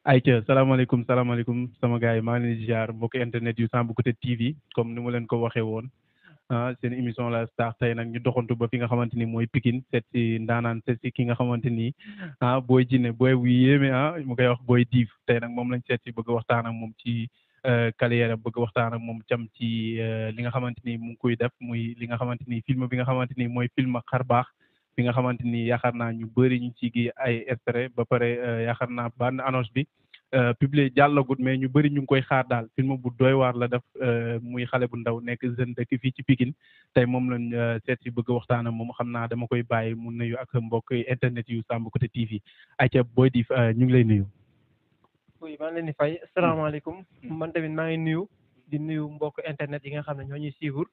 ayca salaamaaleykum sama gars yi maa ngi leen di ziar mbokki internet yu Samb Côté TV comme ni ma leen ko waxee woon seen émission la star tey nag ñu doxantu ba fi nga xamante ni mooy Pikine seet si ndaanaan seet si ki nga xamante ni booy jinne booy bu yéeme mu koy wax booy diif tey nag moom lañ seet si bëgg waxtaan ak moom ci carrière bëgg waxtaan ak moom cam ci li nga xamante ni mu ngi koy def muy li nga xamante ni film bi nga xamante ni mooy film xar baax bi nga xamante ni yaakaar naa ñu bëri ñu ci gi ay extrait ba pare yaakaar naa bande annonce bi publié jàllagut mais ñu bëri ñu ngi koy xaar daal film bu doy waar la def muy xale bu ndaw nekk jeune dëkk fii ci Pikine tey moom lañ seet si bëgg waxtaan ak moom xam naa dama koy bàyyi mu nuyu ak mbokk internet yu Samb Côté TV ayca Boy Dif ñu ngi lay nuyu. oui maa ngi leen di fay asalaamaaleykum man tamit maa ngi nuyu di nuyu mbokk internet yi nga xam ne ñoo ñuy suivre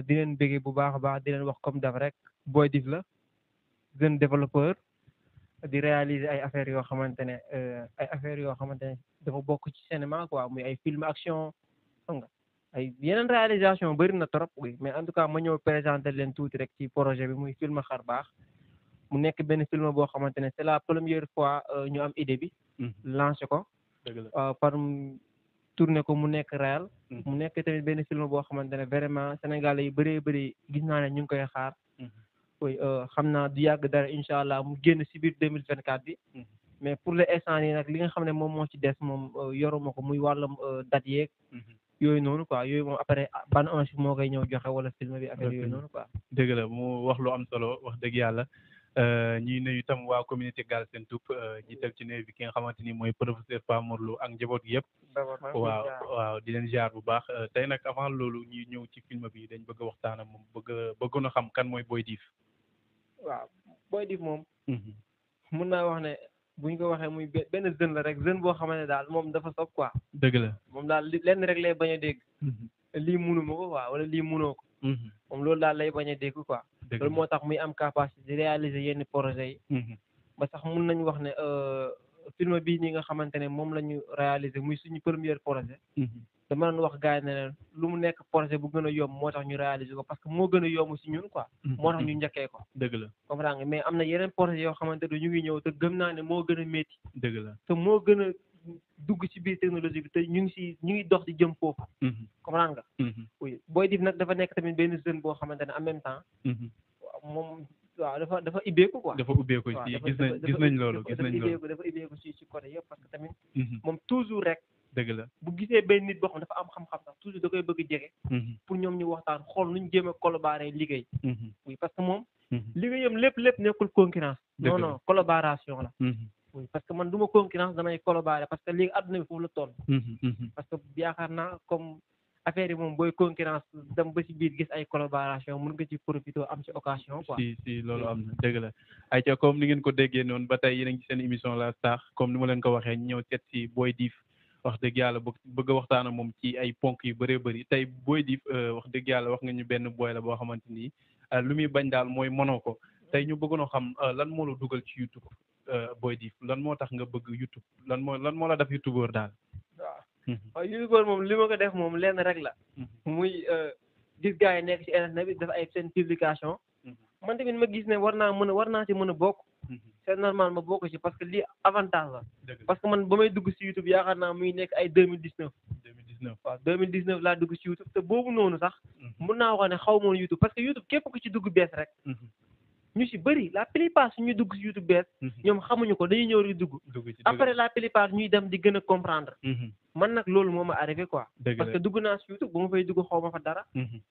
di leen bëggee bu baax a baax di leen wax comme daf rek Boy Dif la jeune développeur di réaliser ay affaires yoo xamante ne dafa bokk ci cinéma quoi muy ay film action xam nga ay yeneen réalisation bëri na trop oui mais en tout cas ma ñëw présenter leen tuuti rek ci projet bi muy film xar baax mu nekk benn film boo xamante ne c'est la première fois ñu am idée bi lancé ko par tourné ko mu nekk réel mu nekk tamit benn film boo xamante ne vraiment Sénégalais yi bëree bëri gis naa ne ñu ngi koy xaar oui xam naa du yàgg dara incha allah mu génn si biir 2024 bi mais pour l'instant yi nag li nga xam ne moom moo ci des moom yoruma ko muy wàllum date yeeg yooyu noonu quoi yooyu moom après ban ange moo koy ñëw joxe wala film bi affaire yooyu noonu quoi. dëgg la mu wax lu am solo wax dëgg yàlla ñuy nuyu itam waa communauté Galsen Tube jiital ci nuyu bi ki nga xamante ni mooy professeur Pa Mor Lo ak njaboot gi yëpp. waaw di leen ziar bu baax tey nag avant loolu ñuy ñëw ci film bi dañ bëgg a waxtaan ak moom bëggoon a xam kan mooy Boy Dif. waaw Boy Dif moom. mun naa wax ne bu ñu ko waxee muy benn jeune la rek jeune boo xamante ne daal moom dafa sopp quoi. dëgg la moom daal lenn rek lay bañ a dégg. lii munuma ko quoi wala lii munoo ko. moom loolu daal lay bañ a dégg quoi. loolu moo tax muy am capacité de réaliser yenn projets yi. ba sax mun nañu wax ne film bii nii nga xamante ne moom la ñu réaliser muy suñu premier projet. dama doon wax gars yi ne leen lu mu nekk projet bu gën a yomb moo tax ñu réaliser ko parce que moo gën a yomb si ñun quoi. moo tax ñu njëkkee ko. dëgg la comprendre nga mais am na yeneen projet yoo xamante ne ñu ngi ñëw te gëm naa ne moo gën a métti. dëgg la te moo gën a dugg ci biir technologie bi te ñu ngi dox di jëm foofu. comprendre nga. oui Boy Dif nag dafa nekk tamit benn jeune boo xamante ne en même temps. moom waaw dafa ibbeeku quoi. dafa ubbeeku ci gis nañ loolu dafa ibbeeku ci côté yëpp parce que tamit. moom toujours rek. dëgg la bu gisee benn nit boo xam dafa am xam-xam sax toujours da koy bëgg jege. pour ñoom ñu waxtaan xool nuñ jéem a collaborer liggéey. oui parce que moom. liggéeyam lépp nekkul concurrence. non collaboration la. oui parce que man du ma concurrence damay collaborer parce que léegi adduna bi foofu la toll. parce que yaakaar naa comme affaire yi moom booy concurrence dem ba ci biir gis ay collaboration mën nga ci profiter am ci occasion quoi. si loolu am na dëgg la. ayca comme ni ngeen ko déggee noonu ba tey yéen a ngi ci seen émission la star comme ni ma leen ko waxee ñëw seet si Boy Dif wax dëgg yàlla bëgg a waxtaan ak moom ci ay ponk yu bëree bëri tey Boy Dif wax dëgg yàlla wax nga ñu benn boy la boo xamante ni lu muy bañ daal mooy mënoo ko tey ñu bëggoon a xam lan moo la dugal ci YouTube Boy Dif lan moo tax nga bëgg YouTube lan moo la def YouTubeur daal. waaw YouTubeur moom li ma ko def moom lenn rek la. muy gis gars yi nekk ci internet bi dafa ay seen publication. man tamit ma gis ne war naa ci mën a bokk. c'est normal ma bokk ci parce que lii avantage la. parce que man ba may dugg ci YouTube yaakaar naa muy nekk ay 2019. waaw 2019 laa dugg ci YouTube te boobu noonu sax. mun naa wax ne xaw ma woon YouTube parce que YouTube képp ku ci dugg bees rek. ñu ci bëri la plupart suñu dugg ci YouTube bees. ñoom xamuñu ko dañuy ñëw di dugg. après la plupart ñuy dem di gën a comprendre. man nag loolu moo ma arrivé quoi. parce que dugg naa ci YouTube ba ma fay dugg xaw ma fa dara.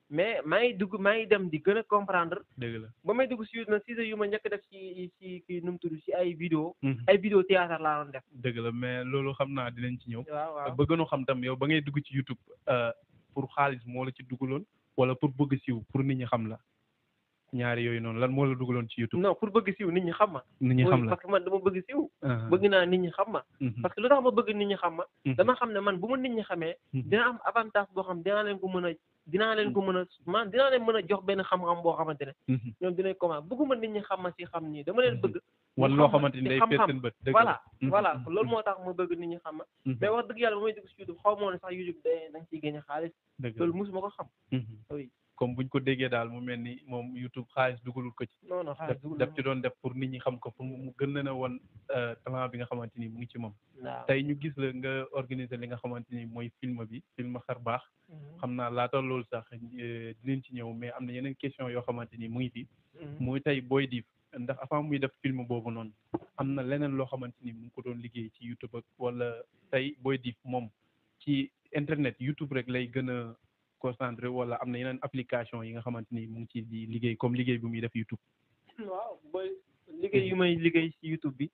mais maa ngi dem di gën a comprendre. dëgg la ba may dugg ci YouTube nag sujet yu ma njëkk def ci kii nu mu tudd ci ay vidéo. ay vidéo théâtre laa doon def. dëgg la mais loolu xam naa dinañ ci ñëw. waaw bëgg na xam tam yow ba ngay dugg ci YouTube pour xaalis moo la ci duggaloon wala pour bëgg siiw pour nit ñi xam la. ñaari yooyu noonu lan moo la dugaloon ci YouTube. non pour bëgg siiw nit ñi xam ma. nit ñi xam la parce que man dama bëgg siiw. bëgg naa nit ñi xam ma. parce que lu tax ma bëgg nit ñi xam ma. dama xam ne man bu ma nit ñi xamee. dina am avantage boo xam dinaa leen mën a jox benn xam-xam boo xamante ne. ñoom dinañ commencé bëgguma nit ñi xam ma si xam nii dama leen bëgg. wan loo xamante ni day fees seen bët. voilà loolu moo tax ma bëgg nit ñi xam ma. mais wax dëgg yàlla ba may dugg si YouTube xaw ma woon sax YouTube dañ ciy génne xaalis. loolu mosuma ko xam. oui comme buñ ko déggee daal mu mel ni moom YouTube xaalis dugalul ko ci. non non xaalis dugul def ci doon def pour nit ñi xam ko pour mu gën leen a won talent bi nga xamante ni mu ngi ci moom. waaw tey ñu gis la nga organiser li nga xamante ni mooy film xar baax. xam naa laata loolu sax dinañ ci ñëw mais am na yeneen question yoo xamante ni mu ngi fi. muy tey Boy Dif ndax avant muy def film boobu noonu am na leneen loo xamante ni mu ngi ko doon liggéey ci YouTube ak wala tey Boy Dif moom ci internet YouTube rek lay gën a concentré wala am na yeneen application yi nga xamante ni mu ngi ci di liggéey comme liggéey bi muy def YouTube. waaw booy liggéey yu may liggéey ci YouTube bi.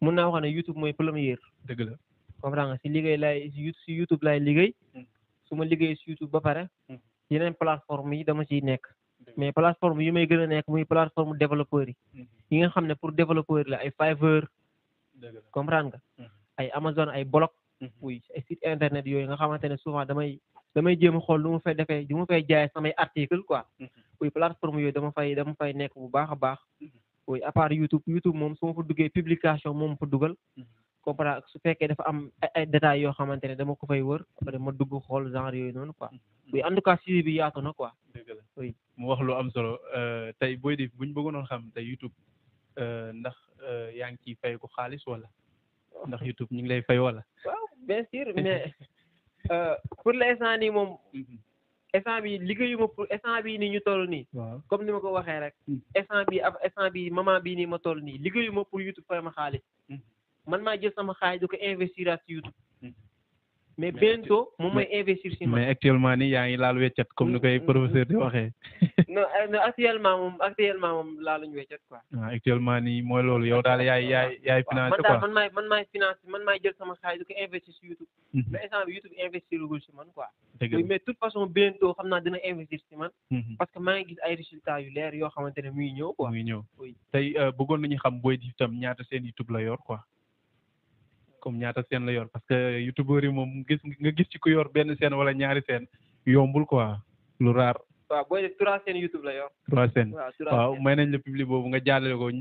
mun naa wax ne YouTube mooy première. dëgg la comprends nga si liggéey laay si YouTube laay liggéey. su ma liggéey si YouTube ba pare. yeneen plateforme yi dama ciy nekk. mais plateforme yi may gën a nekk muy plateforme développeurs yi. yi nga xam ne pour développeur la ay Fiverr. comprendre nga. ay Amazon ay blog. oui ay site internet yooyu nga xamante ne souvent damay jéem a xool lu ma fay defee lu ma fay jaay samay article quoi. oui plateforme yooyu dama fay nekk bu baax a baax. oui à part YouTube moom su ma fa duggee publication moom fa dugal. comprendre su fekkee dafa am ay détails yoo xamante ne dama ko fay wër après ma dugg xool genre yooyu noonu quoi. oui en tout cas suivi bi yaatu na quoi. dëgg la oui mu wax lu am solo tey Boy Dif bu ñu bëggoon xam tey YouTube ndax yaa ngi ciy fay ko xaalis wala ndax YouTube ñu ngi lay fay wala. waaw bien sûr mais pour l'instant nii moom. instant bi liggéeyuma pour instant bii nii ñu toll nii. waaw comme ni ma ko waxee rek. instant bi moment bii nii ma toll nii liggéeyuma pour YouTube fay ma xaalis. man maa jël sama xaalis di ko investir ci YouTube. mais bientôt moom mooy investir ci man. mais actuellement nii yaa ngi laal weccat comme ni koy professeur di waxee. non actuellement moom laaluñu weccat quoi. actuellement nii mooy loolu yow daal yaay financé quoi. man maay financé man maay jël sama xaalis di ko investir ci YouTube. mais instant bi YouTube investirugul ci man quoi. dëgg mais de toute façon bientôt xam naa dina investir ci man. parce que maa ngi gis ay résultats yu leer yoo xamante ne muy ñëw quoi. muy ñëw tey bëggoon nañu xam Boy Dif tam ñaata seen YouTube la yor quoi. comme ñaata seen la yor parce que youtubeur yi moom nga gis ci ku yor benn seen wala ñaari seen yombul quoi lu raar. waaw Boy Dif 3 seen YouTube la yor. 3 seen waaw may nañ la public boobu nga jàllale ko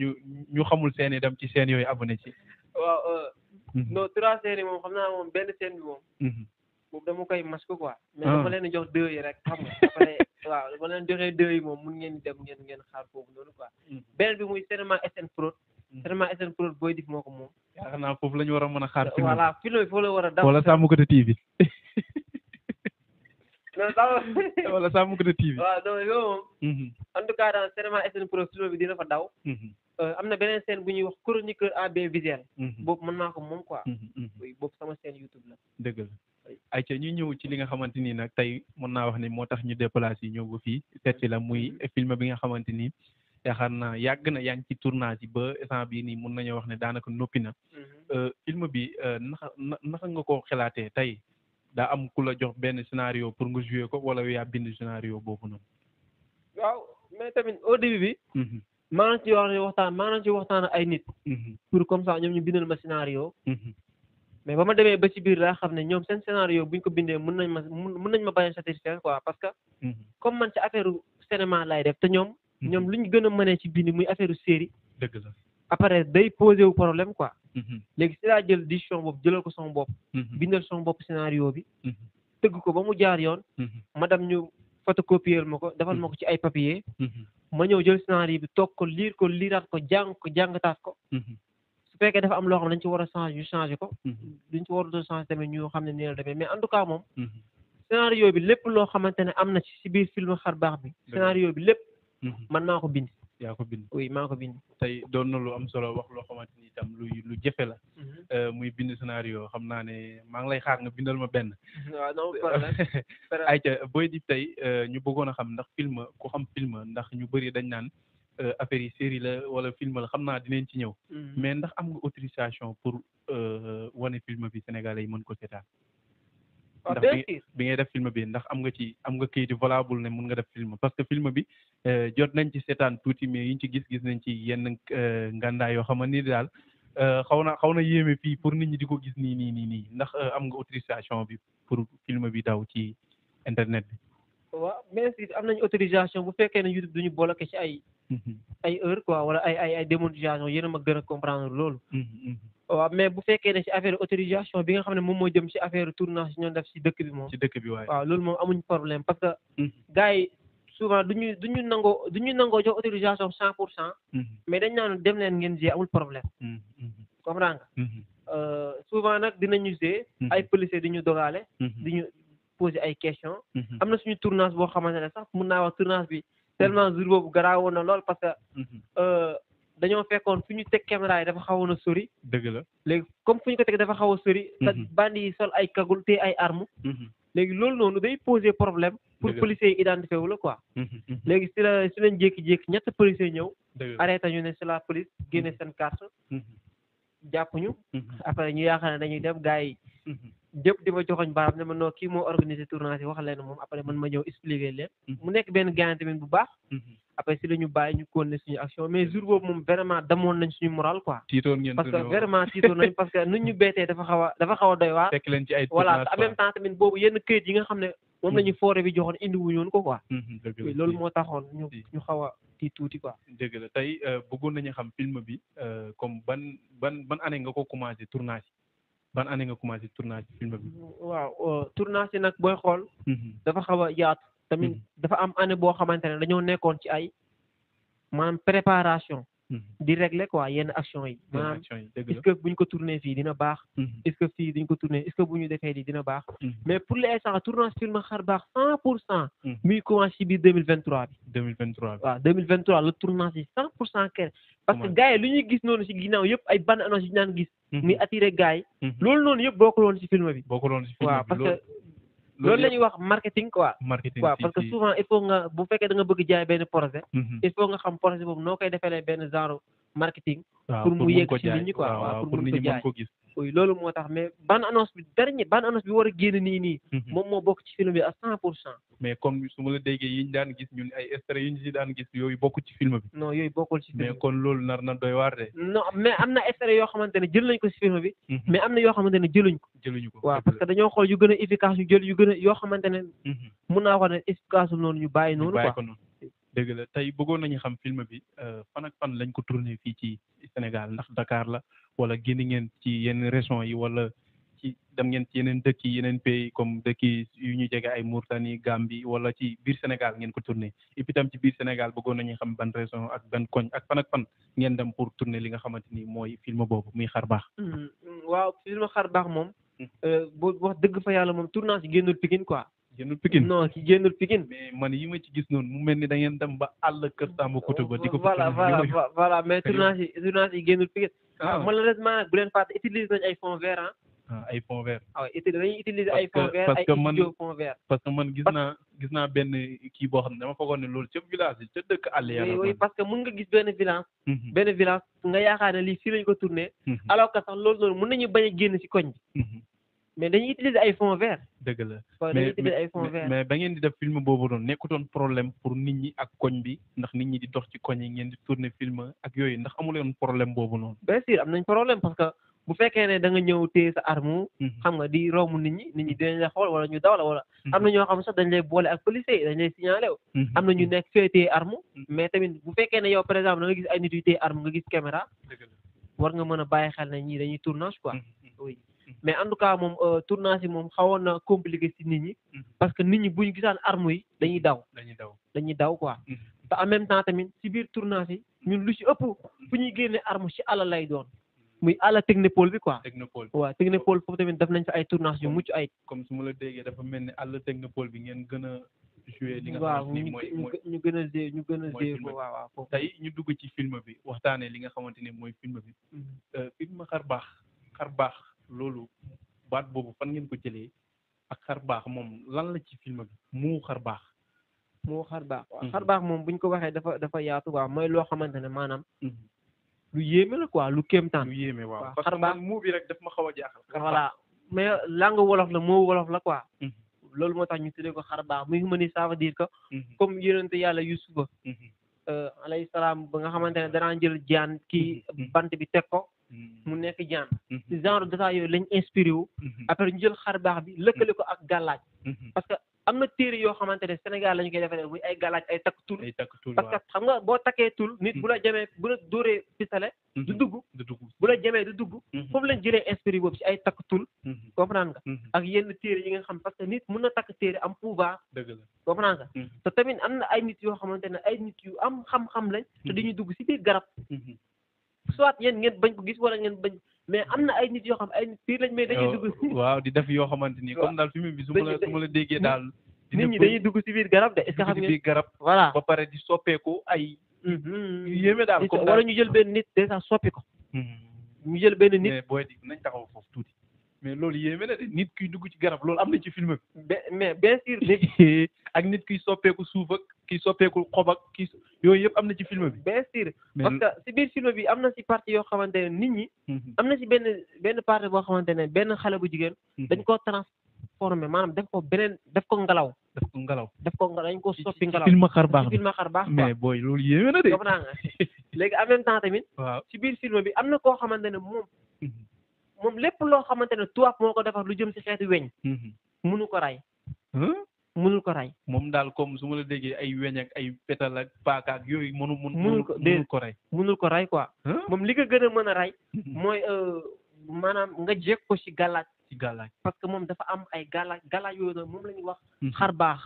ñu xamul seen yi dem ci seen yooyu abonné ci. waaw non 3 seen yi moom xam naa moom benn seen bi moom. boobu dama koy masque quoi. mais dama leen jox 2 yi rek xam nga après waaw dama leen joxee 2 yi moom mun ngeen dem ngeen xaar foofu noonu quoi. beneen bi muy Cinéma SN Prod. Cinéma SN Prod Boy Dif moo ko moom. yaakaar naa foofu la ñu war a mën a xaar. voilà film bi foofu la war a daw. wala Sàmmkatu TV. non wala Sàmmkatu TV. waaw donc yow moom. en tout cas dans Cinéma SN Prod film bi dina fa daw. am na beneen scène bu ñuy wax chroniqueur AB visuel. boobu mën naa ko moom quoi. boobu sama scène YouTube la. dëgg la ayca ñu ñëw ci li nga xamante ni nag tey mën naa wax ni moo tax ñu déplacé ñëw ba fii seet si la muy film bi nga xamante ni. yaakaar naa yàgg na yaa ngi ci tournage yi ba instant bii nii mun nañoo wax ne daanaka noppi na. film bi naka nga ko xalaatee tey daa am ku la jox benn scénario pour nga jouer ko wala yaa bind scénario boobu noonu. waaw mais tamit au début bi. maa ngi ci waxtaan ay nit. pour comme ça ñoom ñu bindal ma scénario. mais ba ma demee ba ci biir daa xam ne ñoom seen scénario buñ ko bindee mun nañ ma bañ a satisfaire quoi parce que. comme man ci affaire cinéma laay def te ñoom lu ñu gën a mënee ci bind muy affaire série. dëgg la après day posé wu problème quoi. léegi si laa jël décision boobu jëlal ko sama bopp. bindal sama bopp scénario bi. tëgg ko ba mu jaar yoon. ma dem ñu photocopier ma ko defal ma ko ci ay papier. ma ñëw jël scénario bi toog ko liiraat ko jàngataat ko. su fekkee dafa am loo xam ne dañ ci war a changer ñu changer ko. duñ ci warut a changer tamit ñu xam ne nii la demee mais en tout cas moom. scénario bi lépp loo xamante ne am na ci biir film xar baax bi. scénario bi lépp. man maa ko bind. yaa ko bind. oui maa ko bind. tey doon na lu am solo wax loo xamante ni itam lu jafe la. muy bind scénario xam naa ne maa ngi lay xaar nga bindal ma benn. waaw non problème. ayca Boy Dif tey ñu bëggoon a xam ndax film ku xam film ndax ñu bëri dañ naan affaire yi série la wala film la xam naa dinañ ci ñëw. mais ndax am nga autorisation pour wane film bi Sénégalais yi mën ko seetaan. waaw ndax bi ngay def film bi ndax am nga kayit valable ne mun nga def film parce que film bi jot nañ ci seetaan tuuti mais yiñ ci gis nañ ci yenn ngandaay yoo xam ni daal xaw na yéeme fii pour nit ñi di ko gis nii ndax am nga autorisation bi pour film bi daw ci internet bi. waaw bien sûr am nañu autorisation bu fekkee ne YouTube duñu bloqué ci ay heure quoi wala ay démonétisation yéen a ma gën a comprendre loolu. waaw mais bu fekkee ne ci affaire autorisation bi nga xam ne moom moo jëm ci affaire tournage ñoo def ci dëkk bi moom. ci dëkk bi waaye. waaw loolu moom amuñ problème parce que. gars yi souvent duñu nangoo jox autorisation 100%. mais dañ naan dem leen ngeen jouer amul problème. comprends nga. souvent nag dinañu jouer. ay policiers di ñu dogaale. di ñu poser ay questions. am na suñu tournage boo xamante ne sax mun naa wax tournage bi tellement jour boobu garaawoon na lool parce que dañoo fekkoon fu ñu teg caméra yi dafa xawoon a sori. dëgg la léegi comme fu ñu ko teg dafa xaw a sori. te bandi yi sol ay kagul te ay armes. léegi loolu noonu day poser problème. pour policiers yi identifié wu la quoi. léegi si lañ jékki-jékki ñett policiers ñëw. arrêté ñu ne c'est la police génne seen carte. jàpp ñu. après ñu yaakaar ne dañuy dem gars yi. jëpp di ma joxoñ baaraam ne ma non kii moo organisé tournage yi wax leen moom après man ma ñëw expliquer leen. mu nekk benn gaañ tamit bu baax. après si la ñu bàyyi ñu continuer suñu action mais jour boobu moom vraiment damoon nañ suñu moral quoi. tiitoon ngeen parce que vraiment tiitoon nañ parce que nu ñu beetee dafa xaw a doy waar. fekk leen ci ay voilà en même temps tamit boobu yenn këyit yi nga xam ne moom la ñu foore bi joxoon indi wuñu woon ko quoi. loolu moo taxoon ñu xaw a tiit tuuti quoi. dëgg la tey bëggoon nañu xam film bi comme ban année nga ko commencé tournage ban année nga commencé tournage film bi. waaw tournage yi nag booy xool. dafa xaw a yaatu. tamit dafa am année boo xamante ne dañoo nekkoon ci ay maanaam préparation. di régler quoi yenn action yi. maanaam est-ce que bu ñu ko tourné fii dina baax. est-ce que fii duñ ko tourné est-ce que bu ñu defee lii dina baax. mais pour l'instant tournage film xar baax 100%. muy commencé ci biir 2023 bi. 2023 bi waaw 2023 le tournage yi 100% kër. parce que gars yi lu ñuy gis noonu ci ginnaaw yëpp ay bande annonce yi ñu naan gis. muy attiré gars yi. loolu noonu yëpp bokkul woon ci film bi. bokkul woon ci film bi waaw parce que. loolu la ñuy wax marketing quoi. waaw parce que souvent il faut nga bu fekkee da nga bëgg jaay benn projet. il faut nga xam projet boobu noo koy defalee benn genre marketing. pour mu yegg ci nit ñi quoi waaw pour nit ñi mën ko jaay. oui loolu moo tax mais bande annonce bi bande annonce bi war a génn nii. moom moo bokk ci film bi à 100%. mais comme su ma la déggee yi ñu daan gis ñun ay extrait yi ñu si daan gis yooyu bokk ci film bi. non yooyu bokkul ci film bi mais kon loolu nar na doy waar de. non mais am na extrait yoo xamante ne jël nañ ko ci film bi. mais am na yoo xamante ne jëluñ ko. waaw parce que dañoo xool yu gën a efficace yu jël yu gën a yoo xamante ne. mun naa wax ne efficace noonu ñu bàyyi noonu quoi. dëgg la tey bëggoon nañu xam film bi fan ak fan lañ ko tourné fii ci Sénégal ndax Dakar la wala génn ngeen ci yenn régions yi wala ci dem ngeen ci yeneen dëkk yi yeneen pays comme dëkk yu ñu jege ay Mauritanie Gambie wala ci biir Sénégal ngeen ko tourné et puis tam ci biir Sénégal bëggoon nañu xam ban région ak ban koñ ak fan ngeen dem pour tourner li nga xamante ni mooy film boobu muy xar baax. waaw film xar baax moom. boo wax dëgg fa yàlla moom tournage yi génnul Pikine quoi. génnul Pikine non ci génnul Pikine. mais man yi ma ci gis noonu mu mel ni da ngeen dem ba àll kër Tambacounda ba di ko. voilà mais tournage yi génnul Pikine. malheureusement nag bu leen fàtte utiliser nañ ay fond vert ay fond vert. waaw dañuy utiliser ay fond vert ay studio fond vert. parce que man gis naa benn kii boo xam ne dama foogoon ne loolu ca village yi ca dëkk àll yàlla. oui parce que mun nga gis benn village nga yaakaar ne lii fii lañ ko tourné. alors que sax loolu noonu mun nañu bañ a génn ci koñ bi. mais dañuy utiliser ay fond vert. dëgg la dañuy utiliser ay fond vert. mais ba ngeen di def film boobu noonu nekkutoon problème pour nit ñi ak koñ bi ndax nit ñi di dox ci koñ yi ngeen di tourner film ak yooyu ndax amuloon problème boobu noonu. bien sûr am nañ problème parce que bu fekkee ne da nga ñëw téye sa arme. xam nga di romb nit ñi dinañ la xool wala ñu daw la wala. am na ñoo xam sax dañ lay boole ak policier dañ lay signalé wu. am na ñu nekk fee téye arme. mais tamit bu fekkee ne yow par exemple da nga gis ay nit yu téye arme nga gis caméra. war nga mën a bàyyi xel ne ñii dañuy tournage quoi. oui mais en tout cas moom tournage yi moom xawoon na compliqué ci nit ñi. parce que nit ñi bu ñu gisaan arme yi dañuy daw quoi. te en même temps tamit ci biir tournage yi ñun lu ci ëpp fu ñuy génne arme ci àll lay doon. muy àll technopole bi quoi. waaw technopole foofu tamit def nañ fa ay tournage yu mucc ay. comme su ma la déggee dafa mel ni àll technopole bi ngeen gën a joué li nga waaw xamante ni mooy ñu gën a joué ko waaw foofu. tey ñu dugg ci film bi waxtaanee li nga xamante ni mooy film bi. film xar baax loolu baat boobu fan ngeen ko jëlee ak xar baax moom lan la ci film bi mu xar baax. waaw xar baax moom buñ ko waxee dafa yaatu waaw mooy loo xamante ne maanaam. lu yéeme la quoi lu kéemtaan. lu yéeme waaw xar baax moo bi rek daf ma xaw a jaaxal. voilà mais langue wolof la moo wolof la quoi. loolu moo tax ñu tuddee ko xar baax muy ma ni ça veut dire que. comme yonente yàlla Yusufa. alayhi salaam ba nga xamante ne danaa jël jaan kii bant bi teg ko. mu nekk jaan. ci genre de ça yooyu lañ inspiré wu. après ñu jël xar baax bi lëkkale ko ak gàllaaj. parce que am na téere yoo xamante ne Sénégal lañu koy defaree muy ay gàllaaj ay takk tul. parce que xam nga boo takkee tul nit bu la jamee bu la dóoree pisale du dugg bu la jamee du dugg. foofu lañ jëlee inspiré boobu ci ay takk tul. comprendre nga. ak yenn téere yi nga xam parce que nit mun na takk téere am pouvoir. comprendre nga te tamit am na ay nit yoo xamante ne ay nit yu am xam-xam lañ te dañuy dugg si biir garab soit yéen ngeen bañ ko gis wala ngeen bañ mais am na ay nit yoo xam ay nit biir lañ mais dañuy dugg waaw di def yoo xamante ni comme daal film bi su ma la déggee daal nit ñi dañuy dugg si biir garab de est-ce que xam ngeen biir garab voilà ba pare di soppeeku ay yéeme daal comme wala ñu jël benn nit déjà soppi ko ñu jël benn nit mais booy di nañ taxaw foofu tuuti mais loolu yéeme na de nit kuy dugg ci garab loolu am na ci film bi mais bien sûr ak nit kuy soppeeku suuf ak kiy soppeeku xob ak kii yooyu yëpp am na ci film bi bien sûr parce que si biir film bi am na si partie yoo xamante ne nit ñi am na si benn partie boo xamante ne benn xale bu jigéen dañ koo transformé maanaam def ko ngelaw dañ ko soppi ngelaw film xar baax mais booy loolu yéeme na de xam naa nga léegi en même temps tamit waaw si biir film bi am na koo xamante ne moom lépp loo xamante ne tubaab moo ko defar lu jëm si xeetu weñ mënu ko ray mënul ko ray moom daal comme su ma la déggee ay weñ ak ay pétal ak paaka ak yooyu mënul ko ray quoi moom li ko gën a mën a ray mooy maanaam nga jekk ko si gàllaaj parce que moom dafa am ay gàllaaj yooyu noonu moom la ñuy wax xar baax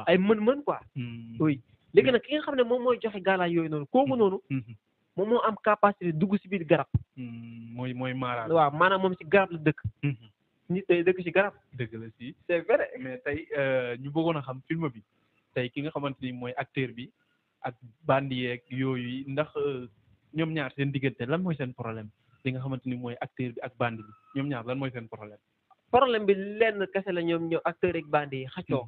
ay mën-mën quoi oui léegi nag ki nga xam ne moom mooy joxe gàllaaj yooyu noonu kooku noonu moom moo am capacité dugg si biir garab mooy maaraam waaw maanaam moom si garab la dëkk nit day dëkk si garab dëgg la si c'est vrai mais tey ñu bëggoon a xam film bi tey ki nga xamante ni mooy acteur bi ak bandi yeeg yooyu ndax ñoom ñaar seen diggante lan mooy seen problème li nga xamante ni mooy acteur bi ak bandi bi ñoom ñaar lan mooy seen problème bi lenn kese la ñoom acteur ak bandi yi xaccoo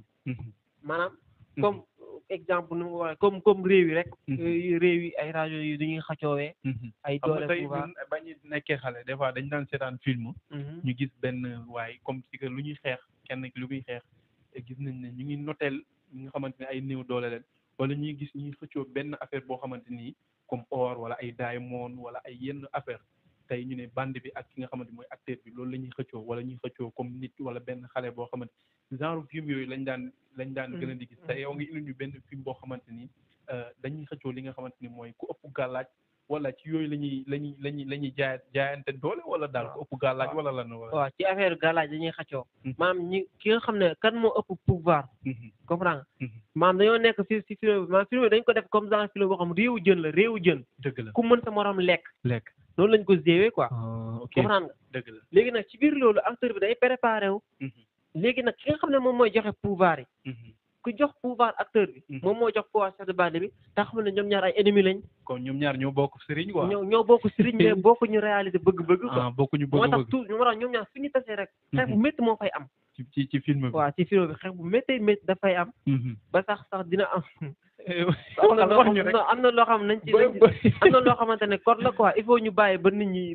maanaam comme exemple nu mu waxee comme réew yi rek réew yi ay rajo yi duñuy xaccoowee ay doole tey bañu nekkee xale des fois dañ daan seetaan film ñu gis benn waaye comme si que lu ñuy xeex kenn lu muy xeex gis nañ ne ñu ngi noteel ñi nga xamante ne ay néew doole leen wala ñuy gis ñuy xëccoo benn affaire boo xamante ni comme or wala ay diamond wala ay yenn affaire tey ñu ne bande bi ak ki nga xamante mooy acteur bi loolu la ñuy xëccoo wala ñuy xëccoo comme nit wala benn xale boo xamante genre film yooyu lañ daan gën a di gis te yow nga indi ñu benn film boo xamante ni dañuy xëccoo li nga xamante ni mooy ku ëpp gàllaaj wala ci yooyu la ñuy jaayante doole wala daal ku ëpp gàllaaj wala lan waaw ci affaire gàllaaj dañuy xëccoo maanaam ki nga xam ne kan moo ëpp pouvoir comprendre maanaam dañoo nekk si film bi maanaam film bi dañ ko def comme genre film boo xam réewu jën dëgg la ku mën sa morom lekk noonu lañ ko géewee quoi comprendre nga dëgg la léegi nag ci biir loolu acteur bi day préparé wu léegi nag ki nga xam ne moom mooy joxe pouvoir yi ku jox pouvoir acteur bi moom moo jox pouvoir chef de bande bi te xam ne ñoom ñaar ay ennemis lañ kon ñoom ñaar ñoo bokk sëriñ quoi ñoo bokk sëriñ mais bokkuñu réalité bëgg-bëgg quoi bokkuñu bëgg-bëgg moo tax tout moo tax ñoom ñaar fi ñu tasee rek xeex bu métti moo fay am ci film bi waaw ci film bi xeex bu métti dafay am ba sax dina am am na loo xam nañ ci am na loo xamante ne code la quoi il faut ñu bàyyi ba nit ñi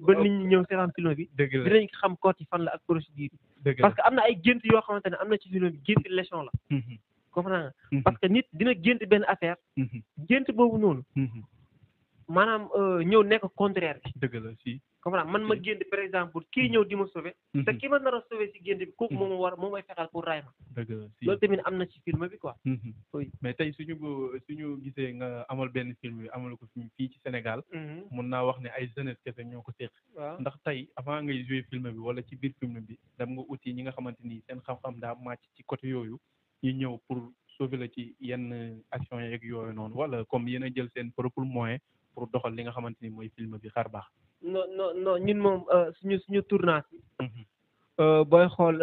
ñëw seetaan film bi dinañ xam code yi fan la ak procédure parce que am na ay gént yoo xamante ne am na ci film bi gént leçon la comprendre nga parce que nit dina gént benn affaire gént boobu noonu maanaam ñëw nekk contraire bi dëgg la si comprendre man ma gént par exemple kii ñëw di ma sauver te ki ma nar a sauver si gént bi kooku moom may fexeel pour ray ma dëgg la si loolu tamit am na ci film bi quoi oui mais tey suñu gisee nga amal benn film bi amal ko fii ci Sénégal mun naa wax ne ay jeunesse kese ñoo ko seq ndax tey avant ngay jouer film bi wala ci biir film bi dem nga uti ñi nga xamante ni seen xam-xam daa màcc ci côté yooyu ñu ñëw pour sauver la ci yenn action yeeg yooyu noonu wala comme yéen a jël seen propre moyen pour doxal li nga xamante ni mooy film bi xar baax non ñun moom suñu tournage booy xool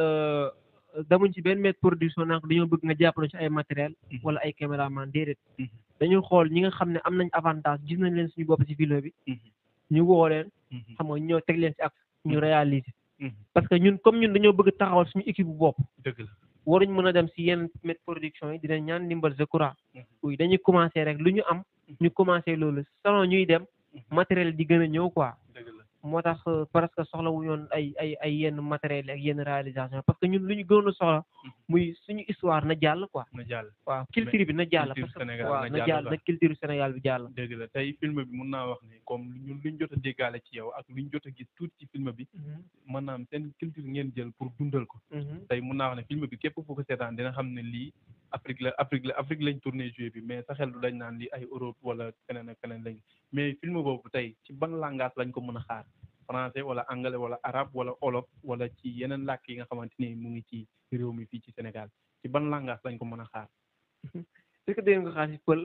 damuñ ci benn maître production nag dañoo bëgg nga jàppale ci ay matériel wala ay caméraman déedéet dañu xool ñi nga xam ne am nañ avantage gis nañ leen suñu bopp ci film bi ñu woo leen xam nga ñoo teg leen ci ak ñu réaliser parce que ñun comme ñun dañoo bëgg taxawal suñu équipe bu bopp dëgg la waruñ mën a dem ci yenn maître production yi dinañ ñaan ndimbal je crois oui dañuy commencer rek lu ñu am ñu commencer loolu selon ñuy dem matériel di gën a ñëw quoi moo tax parce que soxla wu ñoon ay yenn matériel ak yenn réalisation parce que ñun lu ñu gënoon a soxla muy suñu histoire na jàll quoi waaw culture bi na jàll parce que waaw na jàll na culture Sénégal bi jàll dëgg la tey film bi mun naa wax ne comme ñun luñ jot a déggaale ci yow ak luñ jot a gis tuuti ci film bi maanaam seen culture ngeen jël pour dundal ko tey mun naa wax ne film bi képp fu ko seetaan dina xam ne lii Afrique lañ tourné joué bi mais sa xel du dañ naan li ay Europe wala feneen ak feneen lañ mais film boobu tey ci ban langage lañ ko mën a xaar français wala anglais wala arabe wala olof wala ci yeneen làkk yi nga xamante ni mu ngi ci réew mi fii ci Sénégal ci ban langage lañ ko mën a xaar est-ce que dégg nga ko xaar si pël.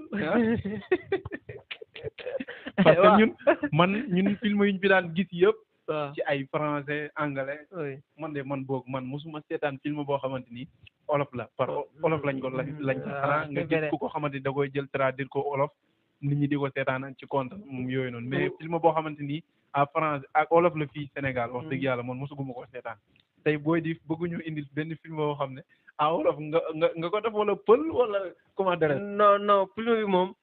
parce que ñun film yu ñu fi daan gis yëpp. waaw ci ay français anglais. oui man mosuma seetaan film boo xamante ni olof la par olof lañ ko lañ xanaa nga gis ku ko xamante ni da koy jël traduire ko olof nit ñi di ko seetaan ci compte moom yooyu noonu mais film boo xamante ni à français ak olof la fii Sénégal wax dëgg yàlla man mosuguma ko seetaan tey booy di bëgguñu indil benn film boo xam ne à olof nga ko def wala pël wala comment dire. non film bi moom.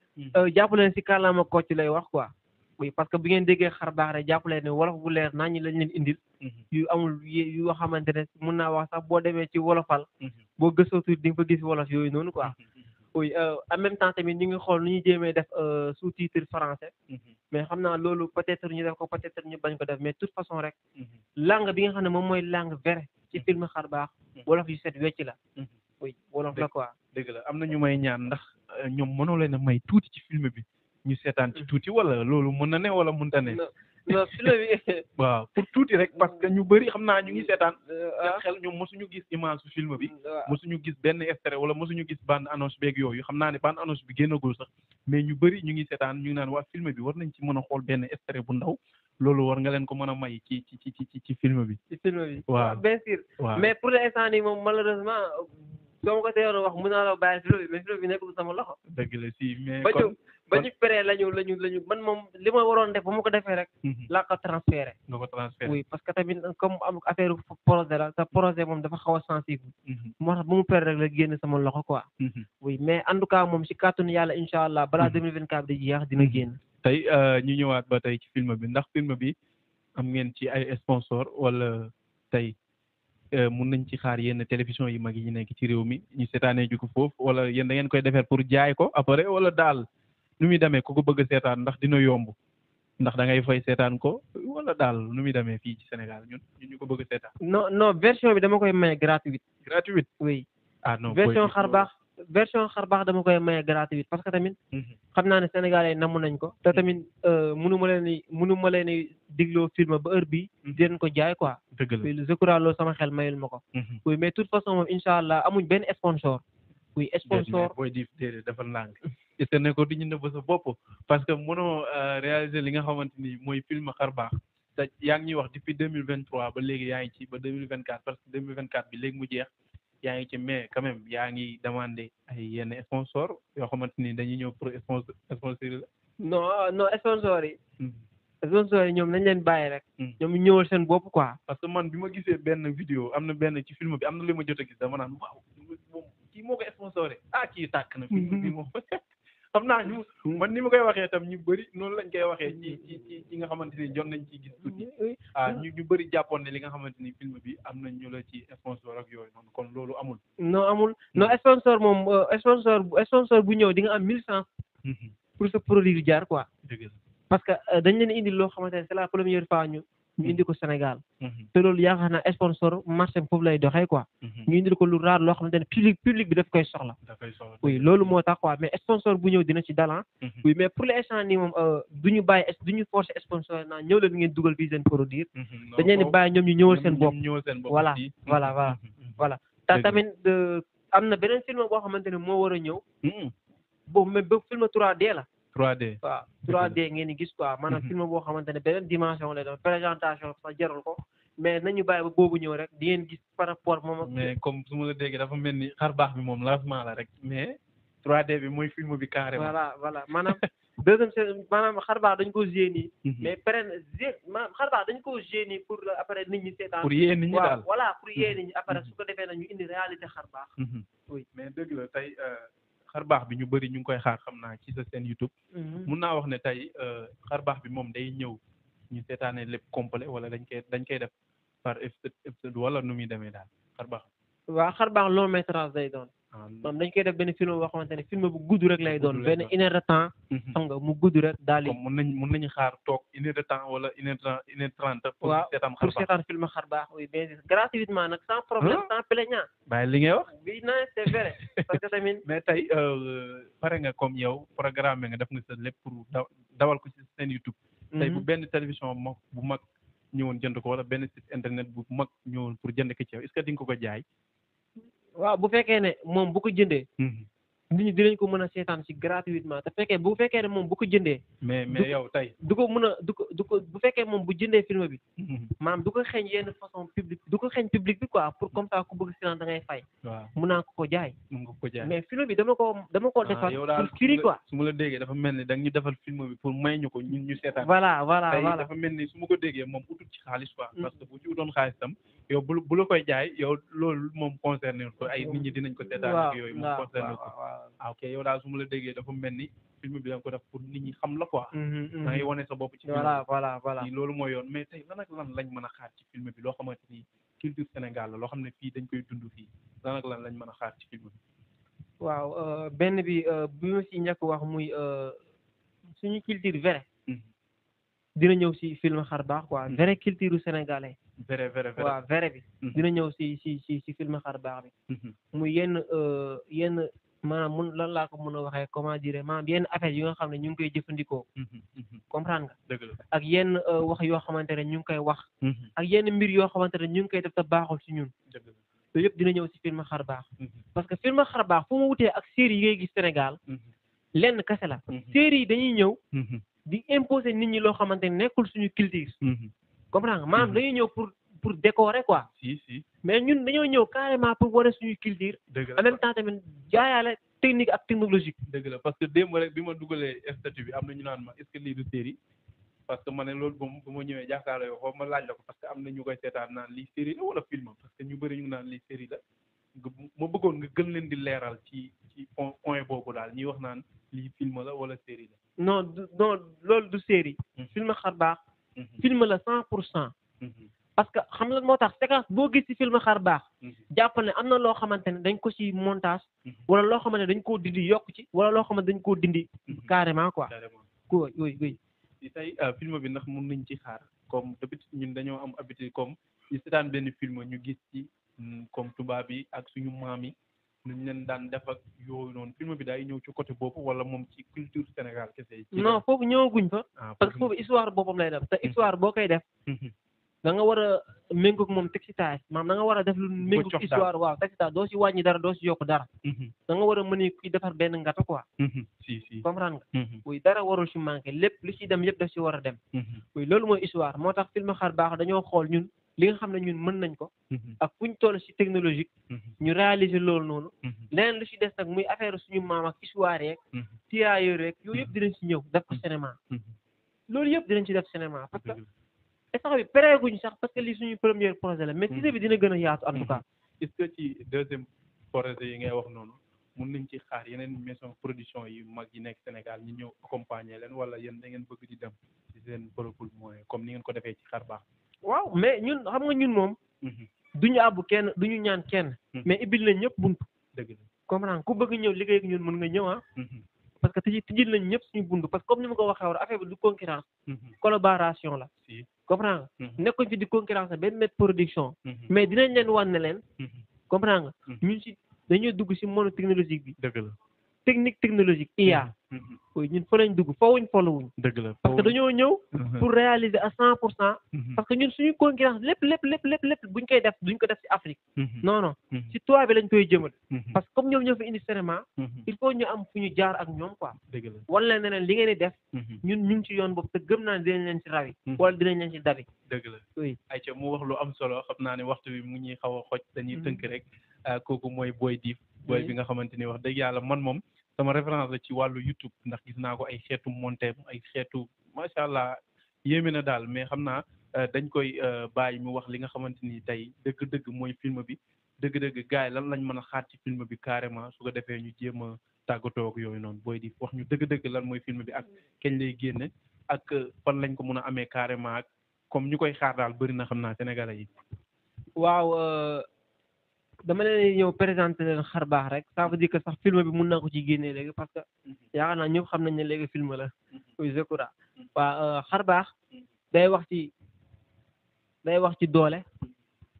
jàpp leen si kàllaama kocc lay wax quoi. oui parce que bu ngeen déggee xar baax rek jàpp leen ne wolof bu leer naa ñi lañ leen indil. yu amul yu xamante ne mun naa wax sax boo demee ci wolofal. boo gëstoo tuuti di nga fa gis wolof yooyu noonu quoi. oui en même temps tamit ñu ngi xool nu ñu jéemee def sous-titre français. mais xam naa loolu peut-être ñu def ko peut-être ñu bañ ko def mais de toute façon rek. langue bi nga xam ne moom mooy langue vraie ci film xar baax. wolof yu set wecc la. oui wolof la quoi. dëgg la am na ñu may ñaan ndax ñoom mënoo leen a may tuuti ci film bi. ñu seetaan ci tuuti wala loolu mën na ne wala mënta ne. non film bi. waaw pour tuuti rek parce que ñu bëri xam naa ñu ngi seetaan. seen xel ñoom mosuñu gis image su film bi. mosuñu gis benn extrait wala mosuñu gis bande annonce beeg yooyu xam naa ne bande annonce bi génnagul sax mais ñu bëri ñu ngi seetaan ñu ngi naan waa film bi war nañ ci mën a xool benn extrait bu ndaw loolu war nga leen ko mën a may ci film bi. ci film bi. waaw bien sûr. waaw mais pour l'instant nii moom malheureusement. soo ma ko teewoon wax mën naa la bàyyi film bi mais film bi nekkul sama loxo. dëgg la si mais ba ñu paree lañu man moom li ma waroon def ba ma ko defee rek. laa ko transféré. nga ko transféré oui parce que tamit comme am affaire projet la te projet moom dafa xaw a sensible. moo tax ba mu paree rek la génn sama loxo quoi. oui mais en tout cas moom si kàttanu yàlla incha allah balaa 2024 di jeex dina génn. tey ñu ñëwaat ba tey ci film bi ndax film bi am ngeen ci ay sponsor wala tey. mun nañ ci xaar yenn télévision yi mag yi nekk ci réew mi ñu seetaanee ju ko foofu wala yéen da ngeen koy defar pour jaay ko après wala daal nu muy demee ku ko bëgg a seetaan ndax dina yomb ndax da ngay fay seetaan ko wala daal nu muy demee fii ci Sénégal ñun ñu ko bëgg a seetaan. non version bi dama koy maye gratuite. gratuite. oui. ah non version xar baax dama koy maye gratuite parce que tamit. xam naa ne Sénégalais yi namm nañ ko. te tamit mënu ma leen digloo film ba heure bii. di leen ko jaay quoi. dëgg la je crois loolu sama xel mayul ma ko. oui mais de toute façon moom incha allah amuñ benn sponsor. oui sponsor booy di déedéet dafa làng. est-ce que ne ko di ñu nëbb sa bopp parce que mënoo réaliser li nga xamante ni mooy film xar baax te yaa ngi ñuy wax depuis 2023 ba léegi yaa ngi ci ba 2024 parce que 2024 bi léegi mu jeex. yaa ngi ci mais quand même yaa ngi demandé ay yenn sponsor yoo xamante ni dañuy ñëw pour sponsor la. non sponsor yi. sponsor yi ñoom nañ leen bàyyi rek. ñoom ñu ñëwal seen bopp quoi. parce que man bi ma gisee benn vidéo am na benn ci film bi am na li ma jot a gis dama naan waaw moom kii moo ko sponsoré kii tàkk na. film bi moom xam naa ñu man ni ma koy waxee tam ñu bëri noonu lañ koy waxee ci nga xamante ni jot nañ ci gis tuuti. ñu bëri jàppoon ne li nga xamante ni film bi am nañ ñu la ci sponsor ak yooyu noonu kon loolu amul. non sponsor moom sponsor bu ñëw di nga am 1000 francs pour sa produit jaar quoi. dëgg la parce que dañ leen indi loo xamante ne c'est la première fois ñu indi ko Sénégal. te loolu yaakaar naa sponsor marché foofu lay doxee quoi. ñu indi ko lu raar loo xamante ne public bi daf koy soxla. oui loolu moo tax quoi mais sponsor bu ñëw dina ci dalan. oui mais pour l'instant nii moom du ñu forcer sponsor naa ñëw leen ngeen dugal fii seen produit. dañ leen di bàyyi ñoom ñu ñëwal seen bopp. voilà te tamit am na beneen film boo xamante ne moo war a ñëw. boobu mais ba film 3D la. 3D waaw 3D ngeen di gis quoi maanaam film boo xamante ne beneen dimension lay doon présentation sax jarul ko mais nañu bàyyi ba boobu ñëw rek di ngeen gis par rapport moom ak. mais comme su ma la déggee dafa mel ni xar baax bi moom lancement la rek mais 3D bi mooy film bi carrément. voilà maanaam deuxième saison maanaam xar baax dañ ko gérer nii. mais maanaam xar baax dañ ko gérer nii pour après nit ñi seetaan. pour yee nit ñi daal voilà pour yee nit ñi après su ko defee nag ñu indi réalité xar baax. oui mais dëgg la tey. xar baax bi ñu bëri ñu ngi koy xaar xam naa ci sa seen YouTube. mun naa wax ne tey xar baax bi moom day ñëw ñu seetaanee lépp complet wala dañ koy def par épisode wala nu muy demee daal xar baax. waaw xar baax long métrage day doon. moom dañ koy def benn film boo xamante ne film bu gudd rek lay doon benn 1 heure de temps. xam nga mu gudd rek daal di. comme mun nañu xaar toog 1 heure de temps wala 1 heure 30. pour seetaan film xar baax oui bien sûr gratuitement nag sans problème sans plaignant. bàyyi li ngay wax. oui non c'est vrai parce que tamit. mais tey pare nga comme yow programme nga def nga sa lépp pour dawal ko ci seen YouTube. tey bu benn télévision bu mag ñëwoon jënd ko wala benn site internet bu mag ñëwoon pour jënd ko ci yow est-ce que di nga ko jaay. waaw bu fekkee ne moom bu ko jëndee. nit ñi dinañ ko mën a seetaan ci gratuitement te fekkee bu fekkee ne moom bu ko jëndee. mais yow tey. du ko mën a du ko bu fekkee moom bu jëndee film bi. maanaam du ko xeeñ yenn façon public du ko xeeñ public bi quoi pour comme ça ku bëgg seetaan da ngay fay. waaw mun naa ko jaay. mun nga ko jaay mais film bi dama koo defar. yow daal pour firi quoi. su ma la déggee dafa mel ni da nga ñu defal film bi pour may ñu ko ñun ñu seetaan. voilà tey dafa mel ni su ma ko déggee moom utul ci xaalis quoi. parce que bu ci utoon xaalis tam yow bu la koy jaay yow loolu moom concerné ko ay nit ñi dinañ ko seetaan ak yooyu moom concerné ko. ok yow daal su ma la déggee dafa mel ni film bi da nga ko def pour nit ñi xam la quoi. da ngay wane sa bopp ci film bi. voilà loolu mooy yoon mais tey lan ak lan lañ mën a xaar ci film bi loo xamante ni culture Sénégal la loo xam ne fii dañ koy dund fii lan ak lan lañ mën a xaar ci film bi. waaw benn bi ma si njëkk wax muy suñu culture vrai. dina ñëw si film xar baax quoi vrai culture sénégalais. vrai waaw vrai bi. dina ñëw si film xar baax bi. muy yenn maanaam mun lan laa ko mën a waxee comment dire maanaam yenn affaire yi nga xam ne ñu ngi koy jëfandikoo. comprendre nga. dëgg la ak yenn wax yoo xamante ne ñu ngi koy wax. ak yenn mbir yoo xamante ne ñu ngi koy def te baaxul si ñun. dëgg la yooyu yëpp dina ñëw si film xar baax. parce que film xar baax fu mu wutee ak série yi ngay gis Sénégal. lenn kese la. série yi dañuy ñëw. di imposer nit ñi loo xamante ne nekkul suñu culture. comprendre nga maanaam dañuy ñëw pour décorer quoi. si mais ñun dañoo ñëw carrément pour wane suñu culture. dëgg la en même temps tamit jaayaale technique ak technologique. dëgg la parce que démb rek bi ma dugalee statut bi am na ñu naan ma est-ce que lii du série parce que ma ne loolu bu ma ñëwee jàkkaarloo yow foofu ma laaj la ko parce que am na ñu koy seetaan naan lii série la wala film parce que ñu bëri ñu ngi naan lii série la ma bëggoon nga gën leen di leeral ci point boobu daal ñuy wax naan lii film la wala série la. non loolu du série. film xar baax. film la 100%. parce que xam nga moo tax séquence boo gis ci film xar baax. jàpp ne am na loo xamante ne dañ ko ci montage. wala loo xamante ne dañ koo dindi yokk ci. wala loo xamante dañ koo dindi. carrément quoi. ko oui. tey film bi ndax mun nañ ci xaar comme d'habitude ñun dañoo am habitude comme ci seetaan benn film ñu gis ci comme tubaab yi ak suñu maam yi nuñ leen daan def ak yooyu noonu film bi daay ñëw ci côté boobu wala moom ci culture Sénégal kese. non foofu ñëwaguñ fa. parce que foofu histoire boppam lay def te histoire boo koy def. da nga war a méngoog moom teg ci taay maanaam da nga war a def lu méngoog histoire waaw teg ci taay doo si wàññi dara doo si yokk dara. da nga war a mën a kuy defar benn ngata quoi. si comprendre nga. oui dara warul si manqué lépp lu si dem yëpp daf si war a dem. oui loolu mooy histoire moo tax film xar baax dañoo xool ñun li nga xam ne ñun mën nañ ko. ak fu ñu toll si technologique. ñu réaliser loolu noonu. leneen lu si des nag muy affaire suñu maam ak histoire yeeg. tirailleurs rek yooyu yëpp dinañ si ñëw def ko cinéma. loolu yëpp dinañ ci def cinéma parce que. sax bi pareeguñ sax parce que lii suñu premier projet la mais série bi dina gën a yaatu en tout cas. est-ce que ci deuxième projet yi ngay wax noonu mun nañ ci xaar yeneen maison production yi mag yi nekk Sénégal ñu ñëw accompagner leen wala yéen da ngeen bëgg di dem ci seen propre moyen comme ni ngeen ko defee ci xar baax. waaw mais ñun xam nga ñun moom. duñu àbbu kenn duñu ñaan kenn. mais ibbil nañ ñëpp buntu. dëgg la comprendre ku bëgg ñëw liggéey ak ñun mën nga ñëw ah. parce que tijjil nañ ñëpp suñu buntu parce que comme ni ma ko waxee woon affaire bi du concurrence. collaboration la. comprendre nga nekkuñ fi di concurrence benn net production. mais dinañ leen wan ne leen. comprendre nga ñun si dañuy dugg si monde technologique bi. dëgg la technologique IA. oui ñun fa lañ dugg fawuñ folowuñ. dëgg la parce que dañoo ñëw. pour réaliser à 100%. parce que ñun suñu concurrence lépp buñ koy def duñ ko def si Afrique. non si toit bi lañ koy jëmal. parce que comme ñoom ñoo fi indi cinéma. il faut ñu am fu ñu jaar ak ñoom quoi. dëgg la wan leen ne leen li ngeen di def. ñun ñu ngi ci yoon boobu te gëm naa ne dinañ leen ci rawi. wala dinañ leen ci dabi. dëgg la oui. ayca mu wax lu am solo xam naa ne waxtu bi mu ñuy xaw a xoj dañuy tënk rek kooku mooy Boy Dif. Boy bi nga xamante ni wax dëgg yàlla man moom sama référence la ci wàllu YouTube ndax gis naa ko ay xeetu monté ay xeetu macha allah yéeme na daal mais xam naa dañ koy bàyyi mu wax li nga xamante ni tey dëgg-dëgg mooy film bi dëgg-dëgg gars yi lan lañ mën a xaar ci film bi carrément su ko defee ñu jéem a tàggatoo ak yooyu noonu Boy Dif wax ñu dëgg-dëgg lan mooy film bi ak kañ lay génne ak fan lañ ko mën a amee carrément ak comme ñu koy xaar daal bëri na xam naa sénégalais yi. waaw. dama leen ñëw présenté leen xar baax rek ça veut dire que sax film bi mun naa ko ci génnee léegi parce que yaakaar naa ñëpp xam nañ ne léegi film la oui Zekura waaw xar baax day wax ci doole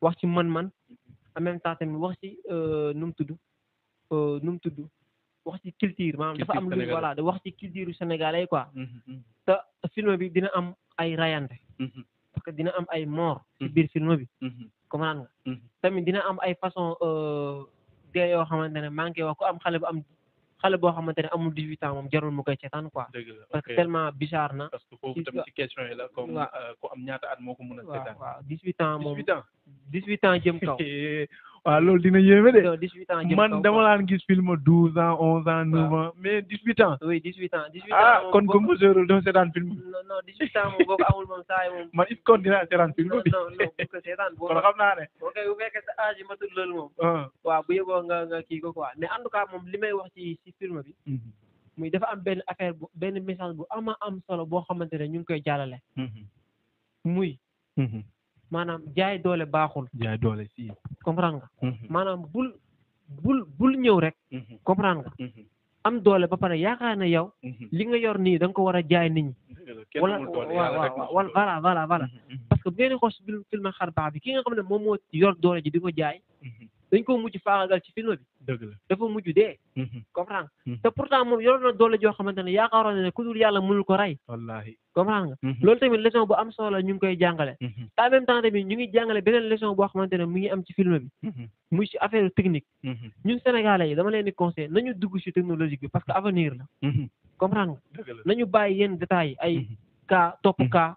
wax ci man-man en même temps tamit wax ci nu mu tudd wax ci culture maanaam dafa am lu voilà da wax ci culture sénégalais quoi te film bi dina am ay rayante parce que dina am ay mort ci biir film bi comprendre nga tamit dina am ay façon dee yoo xamante ne manqué wax ko am xale xale boo xamante ne amul 18 ans moom jarul mu koy seetaan quoi. dëgg la parce que tellement bizarre na. parce que foofu tamit ci question yi la comme ku am ñaata at moo ko mën a seetaan. waaw 18 ans moom 18 ans. 18 ans jëm kaw. waaw loolu dina yéeme de. 18 ans jëm kaw man dama laan gis film 12 ans 11 ans 9 ans mais 18 ans. oui 18 ans 18 ans ah kon ko monsieur doo seetaan film. non 18 ans moom boo ko amul moom saa yi moom. man it kon dinaa seetaan film bi. non bu ko seetaan boo kon xam naa ne. ok bu fekkee sa âge yi matul loolu moom. waaw bu yeboo nga kii ko quoi mais en tout cas moom li may wax ci film bi. muy dafa am benn affaire bu benn message bu am solo boo xamante ne ñu ngi koy jàllale. muy. maanaam jaay doole baaxul. jaay doole si. comprendre nga. maanaam bul ñëw rek. comprendre nga. am doole ba pare yaakaar na yow. li nga yor nii da nga ko war a jaay nit ñi. wala waaw voilà. parce que bu ngeen di xool si film xar baax bi ki nga xam ne moom moo yor doole ji di ko jaay. dañ ko mujj faagagal ci film bi. dëgg la dafa mujj dee. comprendre nga te pourtant moom yoroon na doole joo xamante ne yaakaaroon na ne ku dul yàlla mënul ko rey. wallaahi comprendre nga. loolu tamit leçon bu am solo ñu ngi koy jàngale. te en même temps tamit ñu ngi jàngale beneen leçon boo xamante ne mu ngi am ci film bi. muy ci affaire technique. ñun Sénégalais yi dama leen di conseillé nañu dugg ci technologique bi parce que avenir la. comprendre nga nañu bàyyi yenn détails yi ay cas topp cas.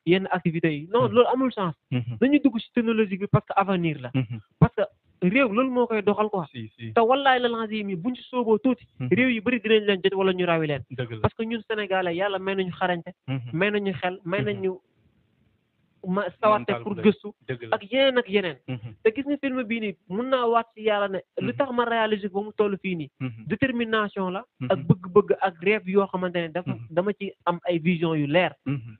yenn activités yi non loolu amul sens. nañu dugg ci technologique bi parce que avenir la. parce que réew loolu moo koy doxal quoi. te wallaay la lancé yi buñ ci sooboo tuuti. réew yi bëri dinañ leen jot wala ñu rawi leen. parce que ñun Sénégalais yàlla may nañu xarañte. may nañu xel may nañu sawarte pour gëstu. ak yeneen. te gis nga film bii nii mun naa waat ci yàlla ne lu tax ma réaliser ba mu toll fii nii. détermination la. ak bëgg-bëgg ak rêve yoo xamante ne dama ci am ay vision yu leer.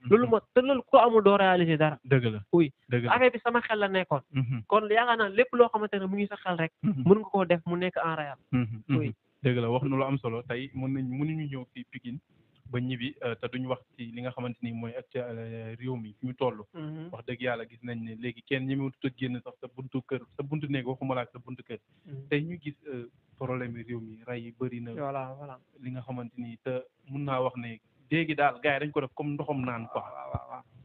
loolu moo te loolu ko amul doo réaliser dara. dëgg la oui affaire bi sama xel la nekkoon. kon yaakaar naa lépp loo xamante ne mu ngi sa xel rek. mën nga koo def mu nekk en réel. oui dëgg la wax nu lu am solo tey mënuñu ñëw fii Pikine ba ñibbi te duñu wax ci li nga xamante ni mooy ak réew mi fi ñu toll. wax dëgg yàlla gis nañ ne léegi kenn ñi mu tut génn sax sa buntu kër sa buntu néeg waxuma la ak sa buntu kër. tey ñu gis problème yi réew mi rey yi bëri na. voilà li nga xamante ni te mun naa wax ne léegi daal gars yi dañ ko def comme ndoxam naan quoi.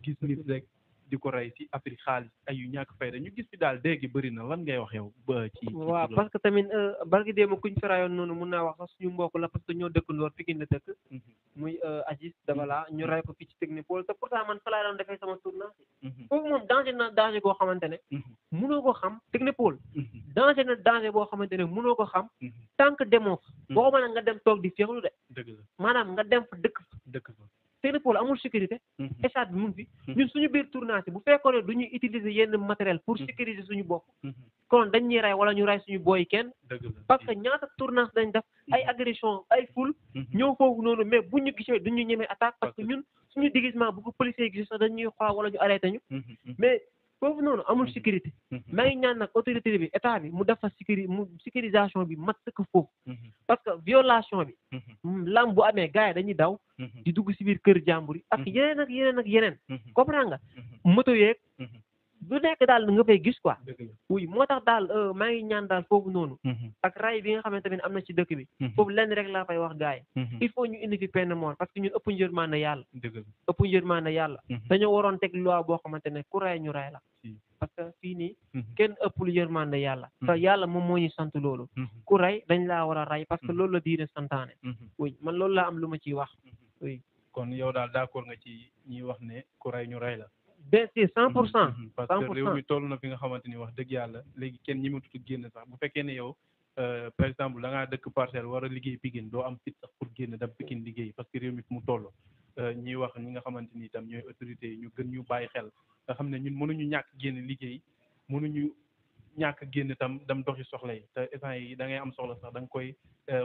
gis nit rek di ko rey ci Afrique xaalis ay yu ñàkk fayda ñu gis fi daal dégg bëri na lan ngay wax yow ba ci. waaw parce que tamit barki démb kuñ fi rayoon noonu mun naa wax sax suñu mbokk la parce que ñoo dëkkandoor Pikine la dëkk. muy Aziz Dabala ñu ray ko fii ci Technopole te pourtant man fa laa doon defee sama tournage. foofu moom danger goo xamante ne. mënoo ko xam Technopole. danger boo xamante ne mënoo ko xam. tant que demoo fa. boo mën a nga dem toog di féexlu de. dëgg la maanaam nga dem fa dëkk fa. Technopole amul sécurité. état bi mun fi. ñun suñu biir tournage bu fekkoon ne du ñuy utiliser yenn matériel pour sécuriser suñu bopp. kon dañ ñuy rey wala ñu rey suñu booy kenn. parce que ñaata tournage dañ def ay agression ay foule. ñëw foofu noonu mais bu ñu gisee du ñu ñemee attaque parce que ñun suñu déguisement bu ko policier yi gisee sax dañuy xool wala ñu arrêté ñu. mais foofu noonu amul sécurité. maa ngi ñaan nag autorité bi état bi mu def fa sécurisation bi mat sëkk foofu. parce que violation bi. lam bu amee gars yi dañuy daw. di dugg si biir kër jàmbur yi. ak yeneen. comprendre nga. moto yeeg. du nekk daal nga fay gis quoi. oui moo tax daal maa ngi ñaan daal foofu noonu. ak ray bi nga xamante ne am na ci dëkk bi. foofu lenn rek laa fay wax gars yi. il faut ñu indi fi peine mort parce que ñun ëpp njërmaande yàlla. ëpp njërmaande yàlla. dañoo waroon teg loi boo xamante ne ku ray ñu ray la. parce que fii nii kenn ëppul yërmande yàlla. te yàlla moom moo ñu sant loolu. ku ray dañ laa war a ray parce que loolu la diine santaane. oui man loolu laa am lu ma ciy wax. oui kon yow daal d'accord nga ci ñuy wax ne ku ray ñu ray la. bien sûr 100%. parce que réew mi toll na fi nga xamante ni wax dëgg yàlla léegi kenn ñi ma tudd génn sax bu fekkee ne yow par exemple da ngaa dëkk parcelle war a liggéey Pikine doo am fit sax pour génn dem Pikine liggéey parce que réew mi fi mu toll ñuy wax ñi nga xamante ni itam ñooy autorités yi ñu gën ñu bàyyi xel nga xam ne ñun mënuñu ñàkk génn liggéey mënuñu ñàkk génn itam dem doxi soxla yi te instant yi da ngay am soxla sax da nga koy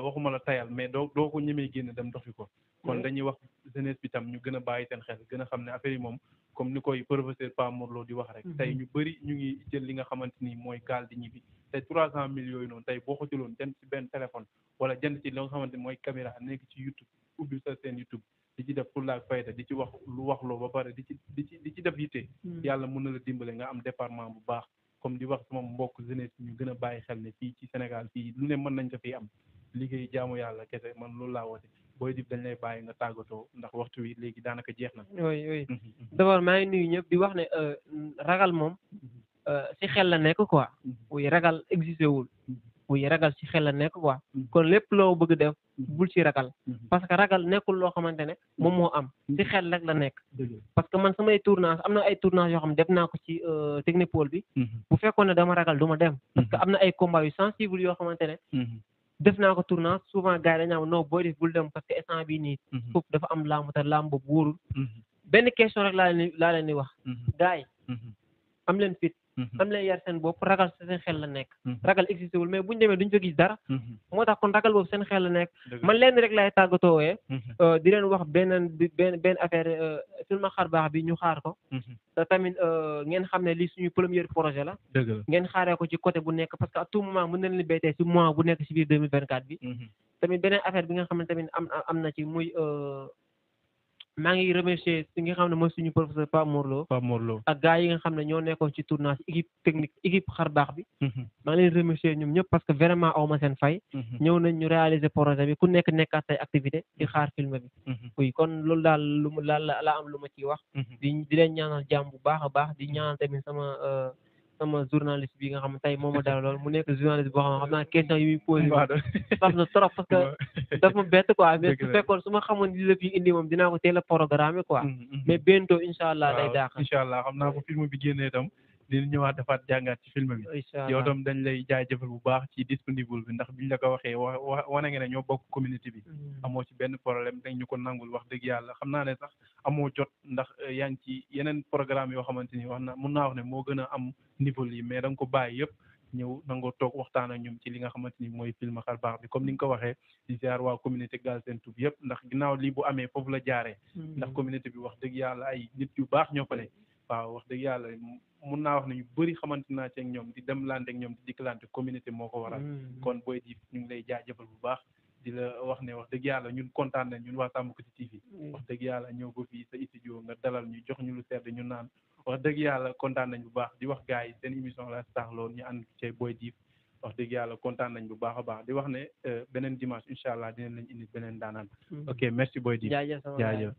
waxuma la tayal mais doo ko ñemee génn dem doxi ko kon dañuy wax jeunesse bi tam ñu gën a bàyyi seen xel gën a xam ne affaire yi moom comme ni koy professeur Pa Morlo di wax rek tey ñu bëri ñu ngi jël li nga xamante ni mooy gaal di ñibbi tey 300 000 yooyu noonu tey boo ko jëloon jënd ci benn téléphone wala jënd ci li nga xamante ni mooy caméra nekk ci YouTube ubbi sa seen YouTube di ci def fulla ak fayda di ci wax lu wax loo ba pare di ci def yitte yàlla mën na la dimbale nga am département bu baax comme di wax sama mbokk jeunesse ñu gën a bàyyi xel ne fii ci Sénégal fii lu ne mën nañ ko fi am liggéey jaamu yàlla kese man loolu laa woote booy dib dañ lay bàyyi nga tàggatoo ndax waxtu wi léegi daanaka jeex na. oui d'abord maa ngi nuyu ñëpp di wax ne ragal moom si xel la nekk quoi. oui ragal existé wul. oui ragal ci xel la nekk quoi kon lépp loo bëgg def bul ci ragal parce que ragal nekkul loo xamante ne moom moo am ci xel rek la nekk parce que man samay tournage am na ay tournage yoo xam ne def naa ko ci technopole bi bu fekkoon ne dama ragal du ma dem parce que am na ay combat yu sensible yoo xamante ne def naa ko tournage souvent gars yi dañu am non booy def bul dem parce que instant bii nii foofu dafa am làmb te làmb boobu wóorul benn question rek laa leen di wax gars yi am leen fit am leen yar seen bopp ragal seen xel la nekk ragal existé wul mais buñu demee duñ fa gis dara moo tax kon ragal boobu seen xel la nekk man leen rek laay tàggatoowee di leen wax benn affaire film xar baax bi ñu xaar ko te tamit ngeen xam ne lii suñu premier projet la ngeen xaaree ko ci côté bu nekk parce que à tout moment mën na leen béytee ci mois bu nekk ci biir 2024 bi tamit beneen affaire bi nga xam ne tamit am na ci muy maa ngi remercier si nga xam ne mooy suñu professeur Pape Morlo ak gars yi nga xam ne ñoo nekkoon ci tournage équipe technique équipe xar baax bi maa ngi leen remercier ñoom ñëpp parce que vraiment aw ma seen fay ñëw nañ ñu réaliser projet bi ku nekkaat say activité di xaar film bi oui kon loolu daal lu mu la am lu ma ciy wax di leen ñaanal jàmm bu baax a baax di ñaanal tamit sama journaliste bi nga xam ne tey moom ma dara lool mu nekk journaliste boo xam naa question yi muy posé saf na trop parce que daf ma bett quoi mais su fekkoon su ma xamoon li la fi indi moom dinaa ko teel a programme quoi mais bientôt incha allah day daax incha allah xam naa bu film bi génnee itam dina ñëwaat defaat jàngaat ci film bi yow tam dañ lay jaajëfal bu baax ci disponible bi ndax biñ la ko waxee wane nga ne ñoo bokk communauté bi amoo ci benn problème dañ ñu ko nangul wax dëgg yàlla xam naa ne sax amoo jot ndax yaa ngi ci yeneen programme yoo xamante ni wax na mun naa wax ne moo gën a am niveau yi mais da nga ko bàyyi yëpp ñëw nangoo toog waxtaan ak ñoom ci li nga xamante ni mooy film xar baax bi comme ni nga ko waxee di ziar waa communauté Galsen Tube yëpp ndax ginnaaw lii bu amee foofu la jaaree ndax communauté bi wax dëgg yàlla ay nit yu baax ñoo fa ne waaw wax dëgg yàlla mun naa wax ne ñu bëri xamante naa ci ak ñoom di dem lante ak ñoom di dikkalante communauté moo ko waral kon booy di ñu ngi lay jaajëfal bu baax di la wax ne wax dëgg yàlla ñun kontaan nañ ñun waa Sambocouty TV wax dëgg yàlla ñëw ko fii sa studio nga dalal ñu jox ñu lu sedd ñu naan wax dëgg yàlla kontaan nañ bu baax di wax gars yi seen émission la Star loolu ñu ànd ci Boy Dip wax dëgg yàlla kontaan nañ bu baax a baax di wax ne beneen dimanche incha allah dinañ lañ indi beneen daanaan ok merci Boy Dip jaajëf